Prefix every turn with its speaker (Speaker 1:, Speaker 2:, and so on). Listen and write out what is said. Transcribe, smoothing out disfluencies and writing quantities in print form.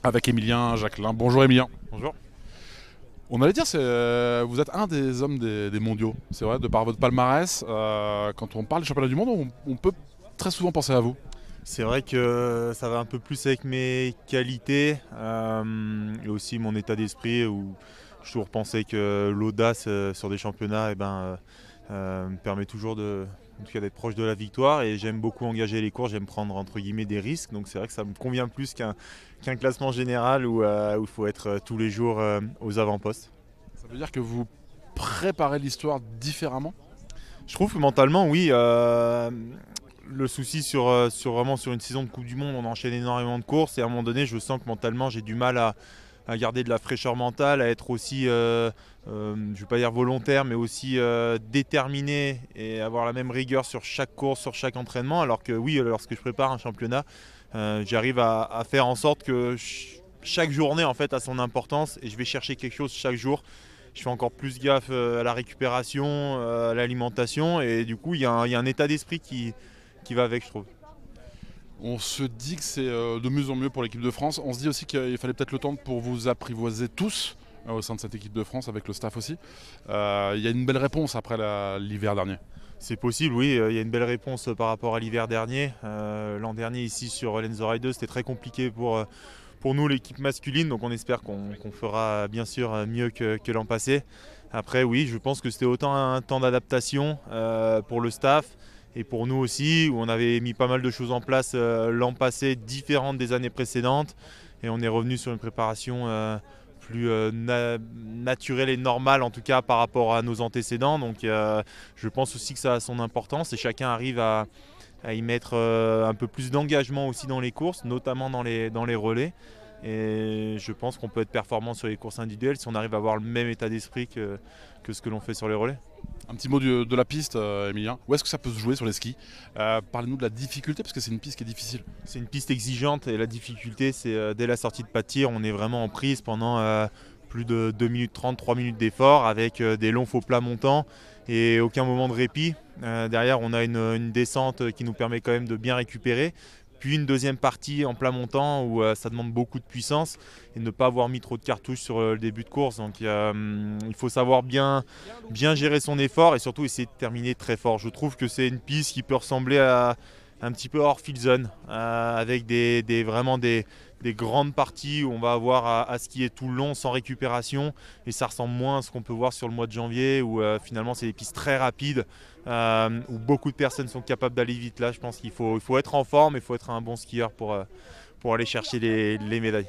Speaker 1: avec Emilien Jacquelin. Bonjour Emilien.
Speaker 2: Bonjour.
Speaker 1: On allait dire que vous êtes un des hommes des mondiaux. C'est vrai, de par votre palmarès, quand on parle des championnats du monde, on peut très souvent penser à vous.
Speaker 2: C'est vrai que ça va un peu plus avec mes qualités et aussi mon état d'esprit où je toujours pensé que l'audace sur des championnats me permet toujours en tout cas d'être proche de la victoire et j'aime beaucoup engager les courses, j'aime prendre entre guillemets des risques donc c'est vrai que ça me convient plus qu'un classement général où il faut être tous les jours aux avant-postes.
Speaker 1: Ça veut dire que vous préparez l'histoire différemment.
Speaker 2: Je trouve que mentalement, oui. Le souci vraiment sur une saison de Coupe du Monde, on enchaîne énormément de courses et à un moment donné, je sens que mentalement, j'ai du mal à garder de la fraîcheur mentale, à être aussi, je ne vais pas dire volontaire, mais aussi déterminé et avoir la même rigueur sur chaque course, sur chaque entraînement. Alors que oui, lorsque je prépare un championnat, j'arrive à faire en sorte que chaque journée en fait a son importance et je vais chercher quelque chose chaque jour. Je fais encore plus gaffe à la récupération, à l'alimentation et du coup, il y a un état d'esprit qui va avec, je trouve.
Speaker 1: On se dit que c'est de mieux en mieux pour l'équipe de France. On se dit aussi qu'il fallait peut-être le temps pour vous apprivoiser tous au sein de cette équipe de France, avec le staff aussi. Il y a une belle réponse après l'hiver dernier.
Speaker 2: C'est possible, oui, il y a une belle réponse par rapport à l'hiver dernier. L'an dernier, ici sur Lenzo Ride, c'était très compliqué pour nous, l'équipe masculine, donc on espère qu'on fera bien sûr mieux que l'an passé. Après, oui, je pense que c'était autant un temps d'adaptation pour le staff et pour nous aussi, où on avait mis pas mal de choses en place l'an passé, différentes des années précédentes, et on est revenu sur une préparation plus naturelle et normale, en tout cas par rapport à nos antécédents. Donc je pense aussi que ça a son importance et chacun arrive à y mettre un peu plus d'engagement aussi dans les courses, notamment dans les relais. Et je pense qu'on peut être performant sur les courses individuelles si on arrive à avoir le même état d'esprit que ce que l'on fait sur les relais.
Speaker 1: Un petit mot de la piste, Emilien. Où est-ce que ça peut se jouer sur les skis? Parlez-nous de la difficulté, parce que c'est une piste qui est difficile.
Speaker 2: C'est une piste exigeante et la difficulté, c'est dès la sortie de pas de tir, on est vraiment en prise pendant plus de 2 minutes 30, 3 minutes d'effort avec des longs faux plats montants et aucun moment de répit. Derrière, on a une descente qui nous permet quand même de bien récupérer. Puis une deuxième partie en plat montant où ça demande beaucoup de puissance et ne pas avoir mis trop de cartouches sur le début de course. Donc il faut savoir bien gérer son effort et surtout essayer de terminer très fort. Je trouve que c'est une piste qui peut ressembler à un petit peu hors field zone avec vraiment des grandes parties où on va avoir à skier tout le long sans récupération et ça ressemble moins à ce qu'on peut voir sur le mois de janvier où finalement c'est des pistes très rapides où beaucoup de personnes sont capables d'aller vite. Là je pense il faut être en forme et il faut être un bon skieur pour aller chercher les médailles.